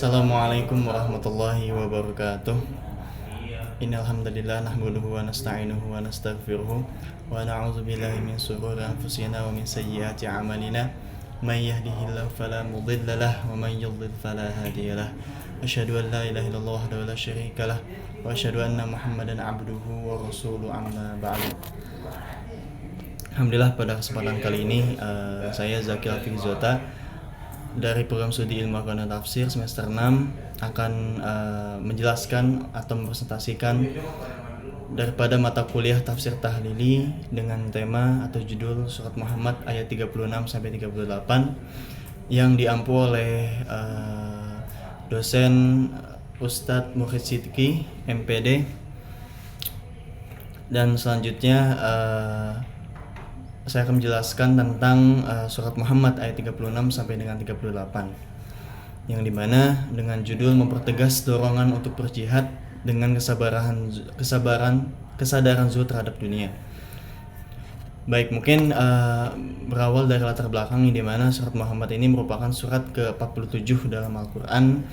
Assalamualaikum warahmatullahi wabarakatuh. Innal hamdalillah nahmaduhu wa nasta'inuhu wa nastaghfiruh wa na'udzu billahi min shururi anfusina wa min sayyiati a'malina. May yahdihillahu fala mudilla lahu wa may yudlil fala hadiyalah. Asyhadu an la ilaha illallah wahdahu la syarika lah wa asyhadu anna Muhammadan 'abduhu wa rasuluhu amma ba'du. Alhamdulillah pada kesempatan kali ini saya Zaki Alfiq Zota dari program studi ilmu Al-Quran dan Tafsir semester 6 akan menjelaskan atau mempresentasikan daripada mata kuliah Tafsir Tahlili dengan tema atau judul Surat Muhammad ayat 36 sampai 38 yang diampu oleh dosen Ustadz Muhid Sidki MPD. Dan selanjutnya saya akan menjelaskan tentang surat Muhammad ayat 36 sampai dengan 38 yang dimana dengan judul mempertegas dorongan untuk berjihad dengan kesadaran zuhud terhadap dunia. Baik, mungkin berawal dari latar belakang di mana surat Muhammad ini merupakan surat ke-47 dalam Al-Quran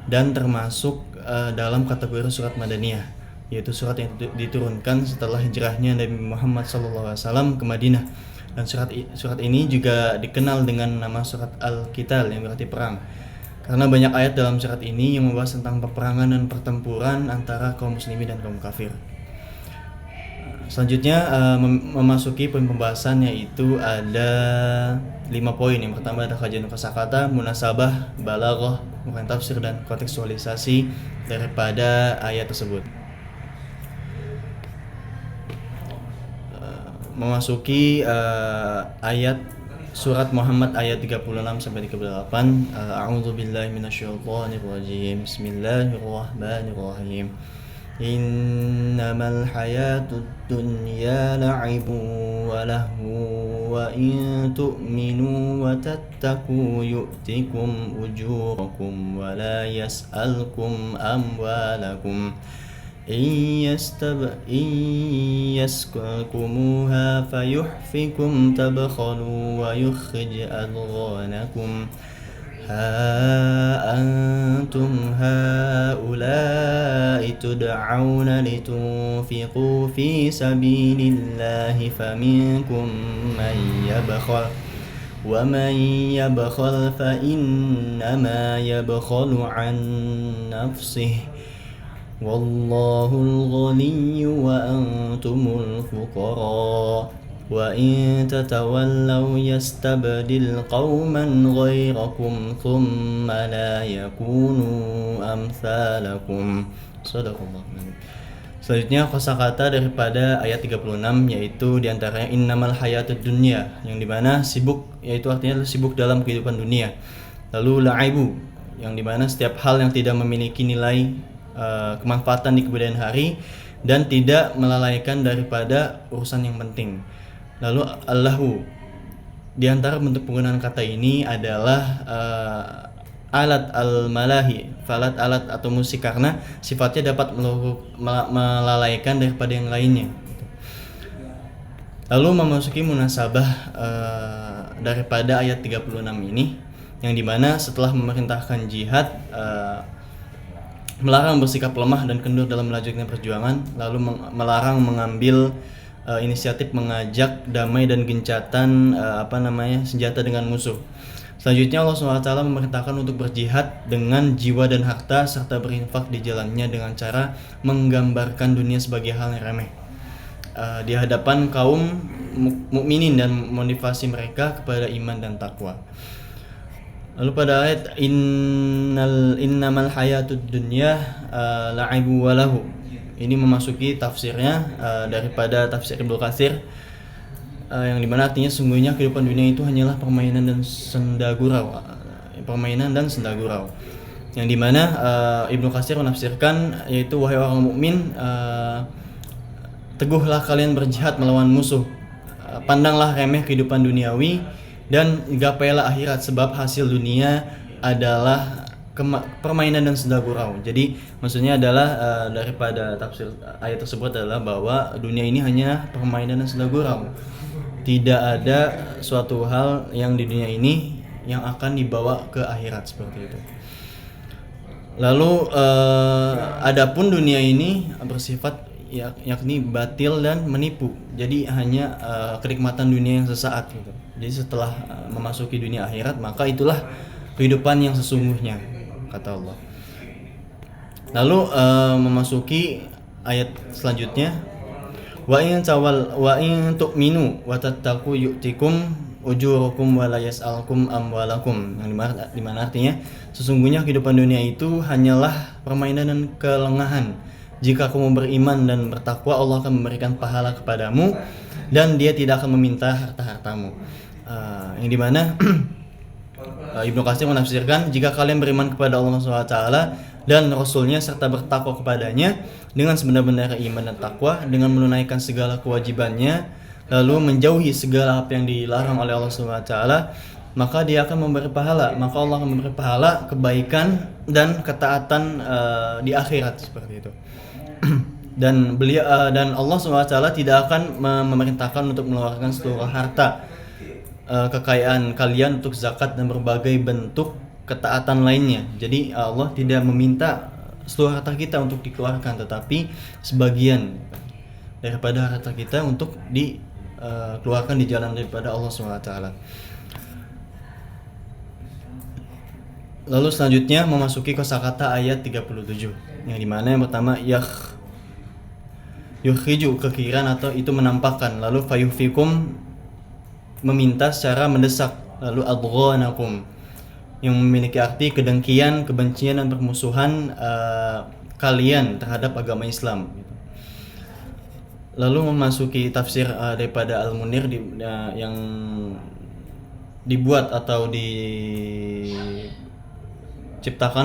dan termasuk dalam kategori surat Madaniyah, yaitu surat yang diturunkan setelah hijrahnya Nabi Muhammad SAW ke Madinah. Dan surat ini juga dikenal dengan nama surat Al-Qital yang berarti perang, karena banyak ayat dalam surat ini yang membahas tentang peperangan dan pertempuran antara kaum muslimin dan kaum kafir. Selanjutnya memasuki poin pembahasan, yaitu ada 5 poin. Yang pertama ada kajian kosakata, munasabah, balaghah, bukan tafsir, dan kontekstualisasi daripada ayat tersebut. Memasuki ayat surat Muhammad ayat 36 sampai 38. A'udzubillahi minasyaitonirrajim. Bismillahirrahmanirrahim. Innamal hayatud dunya la'ibun wa lahu wa in tu'minu wa tattaqu yu'tikum ujurakum wa la yas'alkum amwalakum. إن يسكنكموها فيحفكم تبخلوا ويخرج أضغانكم ها أنتم هؤلاء تدعون لتنفقوا في سبيل الله فمنكم من يبخل ومن يبخل فإنما يبخل عن نفسه والله الغني وأنتم الفقراء وإن تتولوا يستبدل قوما غيركم ثم لا يكونوا أمثالكم. صدق الله. Selanjutnya kosakata daripada ayat 36, yaitu diantaranya innamal hayatud dunya, yang dimana sibuk, yaitu artinya sibuk dalam kehidupan dunia. Lalu la'aibu, yang dimana setiap hal yang tidak memiliki nilai kemanfaatan di kemudian hari dan tidak melalaikan daripada urusan yang penting. Lalu allahu, di antara bentuk penggunaan kata ini adalah alat al-malahi, falat alat atau musik, karena sifatnya dapat melalaikan daripada yang lainnya. Lalu memasuki munasabah daripada ayat 36 ini, yang dimana setelah memerintahkan jihad, melarang bersikap lemah dan kendur dalam melanjutkan perjuangan, lalu melarang mengambil inisiatif mengajak damai dan gencatan senjata dengan musuh. Selanjutnya Allah SWT memerintahkan untuk berjihad dengan jiwa dan harta serta berinfak di jalannya dengan cara menggambarkan dunia sebagai hal yang remeh di hadapan kaum mukminin dan memotivasi mereka kepada iman dan takwa. Lalu pada ayat innamal hayatud dunya la'ibu wa lahu, ini memasuki tafsirnya daripada tafsir Ibnu Katsir, yang dimana artinya sungguhnya kehidupan dunia itu hanyalah permainan dan senda gurau, yang dimana Ibnu Katsir menafsirkan, yaitu wahai orang mukmin, teguhlah kalian berjihad melawan musuh, pandanglah remeh kehidupan duniawi dan gapailah akhirat, sebab hasil dunia adalah permainan dan senda gurau. Jadi maksudnya adalah daripada tafsir ayat tersebut adalah bahwa dunia ini hanya permainan dan senda gurau. Tidak ada suatu hal yang di dunia ini yang akan dibawa ke akhirat, seperti itu. Lalu adapun dunia ini bersifat yakni batil dan menipu. Jadi hanya kenikmatan dunia yang sesaat gitu. Jadi setelah memasuki dunia akhirat, maka itulah kehidupan yang sesungguhnya, kata Allah. Lalu memasuki ayat selanjutnya, wa in tu'minu wa tattaqu yu'tikum ujurukum wa la yas'alkum amwalakum. Yang dimana artinya sesungguhnya kehidupan dunia itu hanyalah permainan dan kelengahan. Jika kamu beriman dan bertakwa, Allah akan memberikan pahala kepadamu dan Dia tidak akan meminta harta-hartamu. Yang dimana Ibnu Katsir menafsirkan, jika kalian beriman kepada Allah SWT dan Rasulnya serta bertakwa kepadanya dengan sebenar-benar iman dan takwa, dengan menunaikan segala kewajibannya, lalu menjauhi segala apa yang dilarang oleh Allah SWT, maka Dia akan memberi pahala. Maka Allah akan memberi pahala, kebaikan dan ketaatan di akhirat, seperti itu. Dan Allah SWT tidak akan memerintahkan untuk mengeluarkan seluruh harta kekayaan kalian untuk zakat dan berbagai bentuk ketaatan lainnya. Jadi Allah tidak meminta seluruh harta kita untuk dikeluarkan, tetapi sebagian daripada harta kita untuk dikeluarkan di jalan daripada Allah SWT. Lalu selanjutnya memasuki kosakata ayat 37, yang dimana yang pertama yukhriju, kekiran atau itu menampakkan. Lalu fayufikum, meminta secara mendesak. Lalu adghanakum, yang memiliki arti kedengkian, kebencian dan permusuhan kalian terhadap agama Islam. Lalu memasuki tafsir daripada Al-Munir yang dibuat atau diciptakan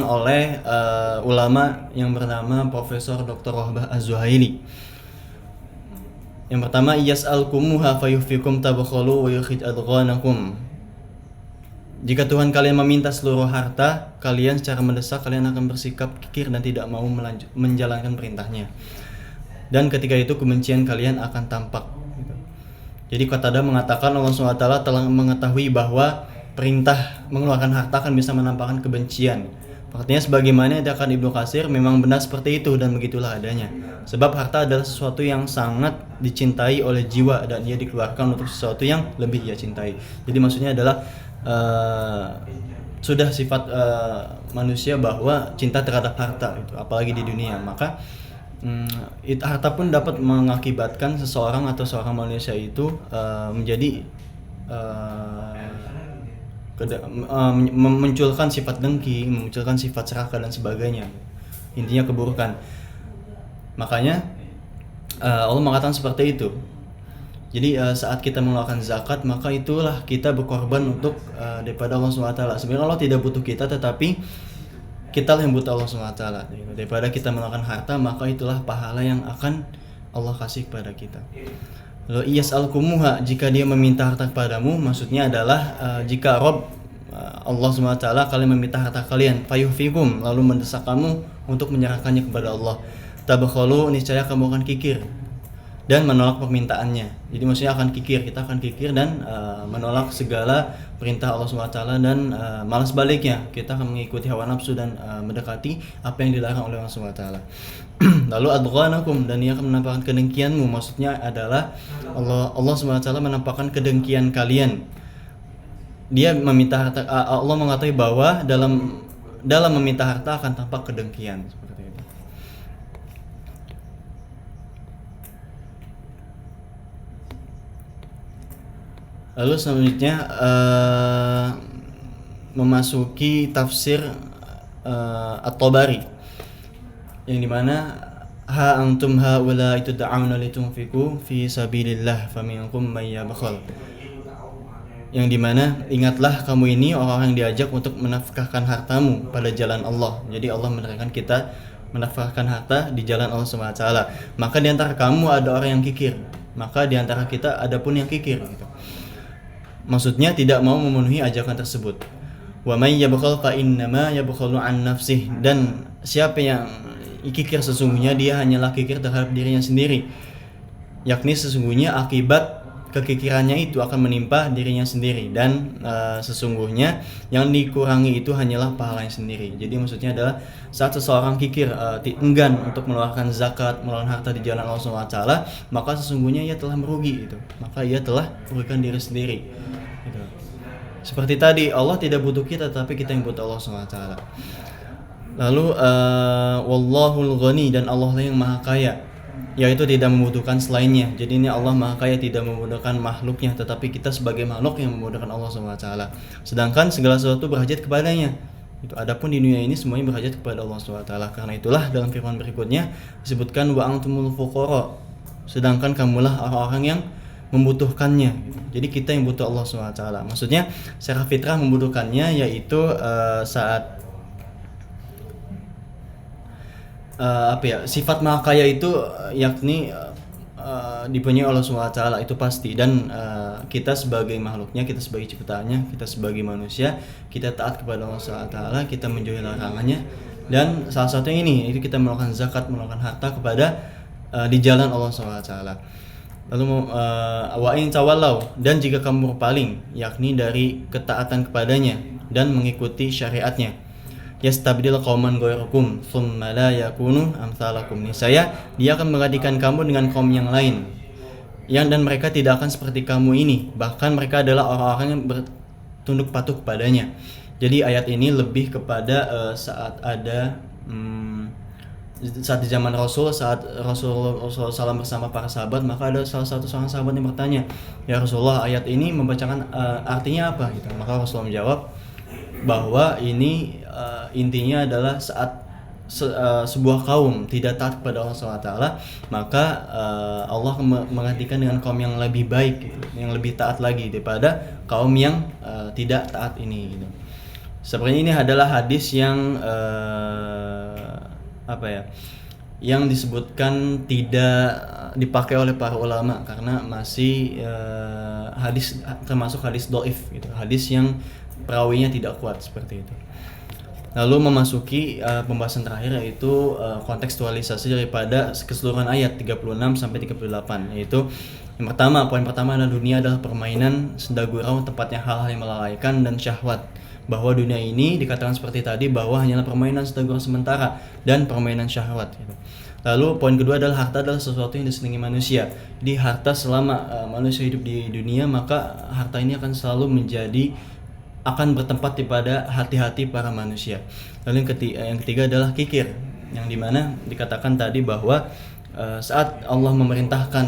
oleh ulama yang bernama Profesor Dr. Wahbah Az-Zuhaili. Yang pertama, yas'alkumuha fayufikum tabakhalu wa yukhrij adghanakum. Jika Tuhan kalian meminta seluruh harta kalian secara mendesak, kalian akan bersikap kikir dan tidak mau menjalankan perintahnya. Dan ketika itu kebencian kalian akan tampak. Jadi Qatadah mengatakan Allah SWT telah mengetahui bahwa perintah mengeluarkan harta akan bisa menampakkan kebencian. Artinya sebagaimana dikatakan Ibnu Katsir, memang benar seperti itu dan begitulah adanya. Sebab harta adalah sesuatu yang sangat dicintai oleh jiwa dan ia dikeluarkan untuk sesuatu yang lebih ia cintai. Jadi maksudnya adalah sudah sifat manusia bahwa cinta terhadap harta itu, apalagi di dunia. Maka harta pun dapat mengakibatkan seseorang atau seorang manusia itu menjadi memunculkan sifat dengki, memunculkan sifat serakah dan sebagainya. Intinya keburukan. Makanya Allah mengatakan seperti itu. Jadi saat kita mengeluarkan zakat, maka itulah kita berkorban untuk daripada Allah SWT. Sebenarnya Allah tidak butuh kita, tetapi kita yang butuh Allah SWT. Daripada kita mengeluarkan harta, maka itulah pahala yang akan Allah kasih kepada kita. Lalu yas'alkumuha, jika dia meminta harta kepadamu, maksudnya adalah jika Rabb Allah SWT kalian meminta harta kalian, fayufikum, lalu mendesak kamu untuk menyerahkannya kepada Allah, tabakhalu, niscaya kamu akan kikir dan menolak permintaannya. Jadi maksudnya akan kikir, kita akan kikir dan menolak segala perintah Allah SWT dan malas baliknya, kita akan mengikuti hawa nafsu dan mendekati apa yang dilarang oleh Allah SWT. Lalu adghanakum, dan ia akan menampakkan kedengkianmu. Maksudnya adalah Allah SWT menampakkan kedengkian kalian. Dia meminta harta, Allah mengatakan bahwa dalam meminta harta akan tampak kedengkian, seperti itu. Lalu selanjutnya memasuki tafsir At-Tabari, yang dimana ha antum haula itu ta'awuna litunfiqu fi sabilillah faminkum may yabkhal, yang dimana ingatlah kamu ini orang yang diajak untuk menafkahkan hartamu pada jalan Allah. Jadi Allah menerangkan kita menafkahkan harta di jalan Allah SWT. Maka di antara kamu ada orang yang kikir, maka di antara kita ada pun yang kikir gitu. Maksudnya tidak mau memenuhi ajakan tersebut. Wa may yabkhal fa innama yabkhalu an nafsih, dan siapa yang kikir sesungguhnya dia hanyalah kikir terhadap dirinya sendiri, yakni sesungguhnya akibat kekikirannya itu akan menimpa dirinya sendiri, dan sesungguhnya yang dikurangi itu hanyalah pahalanya sendiri. Jadi maksudnya adalah saat seseorang kikir, enggan untuk mengeluarkan zakat, mengeluarkan harta di jalan Allah SWT, maka sesungguhnya ia telah merugi itu. Maka ia telah merugikan diri sendiri. Gitu. Seperti tadi, Allah tidak butuh kita, tapi kita yang butuh Allah SWT. Lalu wallahul ghani, dan Allah lah yang maha kaya, yaitu tidak membutuhkan selainnya. Jadi ini Allah maha kaya, tidak membutuhkan makhluknya, tetapi kita sebagai makhluk yang membutuhkan Allah SWT. Sedangkan segala sesuatu berhajat kepadanya. Itu adapun di dunia ini semuanya berhajat kepada Allah SWT. Karena itulah dalam firman berikutnya disebutkan wa antumul fuqara, sedangkan kamulah orang-orang yang membutuhkannya. Jadi kita yang butuh Allah SWT. Maksudnya secara fitrah membutuhkannya, yaitu saat sifat maha kaya itu yakni dipunyai Allah SWT, itu pasti. Dan kita sebagai makhluknya, kita sebagai ciptaannya, kita sebagai manusia, kita taat kepada Allah SWT, kita menjauhi larangannya. Dan salah satunya ini, itu kita melakukan zakat, melakukan harta kepada di jalan Allah SWT. Lalu wa in tawallau, dan jika kamu berpaling, yakni dari ketaatan kepadanya dan mengikuti syariatnya, yastabdil qauman ghayrakum tsumma la yakunu amsalakum, niscaya dia akan menggantikan kamu dengan kaum yang lain, dan mereka tidak akan seperti kamu ini, bahkan mereka adalah orang-orang yang bertunduk patuh kepadanya. Jadi ayat ini lebih kepada saat di zaman Rasul, saat Rasulullah SAW bersama para sahabat, maka ada salah satu seorang sahabat yang bertanya, ya Rasulullah, ayat ini membacakan artinya apa gitu. Maka Rasulullah menjawab bahwa ini intinya adalah saat sebuah kaum tidak taat kepada Allah SWT, maka Allah menggantikan dengan kaum yang lebih baik gitu, yang lebih taat lagi daripada kaum yang tidak taat ini gitu. Sebenarnya ini adalah hadis yang yang disebutkan tidak dipakai oleh para ulama karena masih hadis termasuk hadis dhaif gitu, hadis yang perawinya tidak kuat seperti itu. Lalu memasuki pembahasan terakhir, yaitu kontekstualisasi daripada keseluruhan ayat 36 sampai 38, yaitu yang pertama, poin pertama adalah dunia adalah permainan senda gurau, tempatnya hal-hal yang melalaikan dan syahwat. Bahwa dunia ini dikatakan seperti tadi bahwa hanyalah permainan senda gurau sementara dan permainan syahwat gitu. Lalu poin kedua adalah harta adalah sesuatu yang disenangi manusia. Jadi harta selama manusia hidup di dunia, maka harta ini akan selalu akan bertempat pada hati-hati para manusia. Lalu yang ketiga adalah kikir, yang dimana dikatakan tadi bahwa saat Allah memerintahkan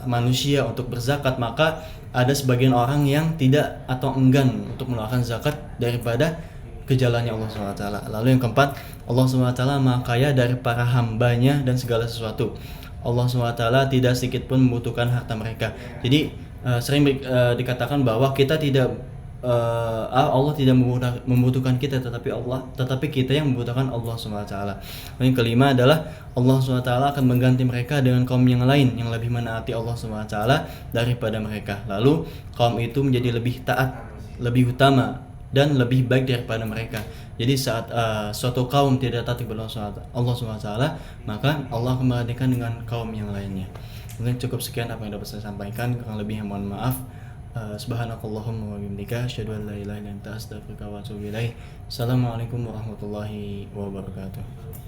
manusia untuk berzakat, maka ada sebagian orang yang tidak atau enggan untuk mengeluarkan zakat daripada ke jalannya Allah SWT. Lalu yang keempat, Allah SWT maha kaya dari para hambanya dan segala sesuatu. Allah SWT tidak sedikit pun membutuhkan harta mereka. Jadi sering dikatakan bahwa kita tidak Allah tidak membutuhkan kita, tetapi kita yang membutuhkan Allah SWT. Yang kelima adalah Allah SWT akan mengganti mereka dengan kaum yang lain yang lebih menaati Allah SWT daripada mereka. Lalu kaum itu menjadi lebih taat, lebih utama, dan lebih baik daripada mereka. Jadi saat suatu kaum tidak taat kepada Allah SWT, maka Allah akan menggantikan dengan kaum yang lainnya. Mungkin cukup sekian apa yang dapat saya sampaikan, kurang lebihnya mohon maaf. Subhanakallahumma wa bihamdika asyhadu an la ilaha illa anta astaghfiruka wa atubu ilaik. Assalamualaikum warahmatullahi wabarakatuh.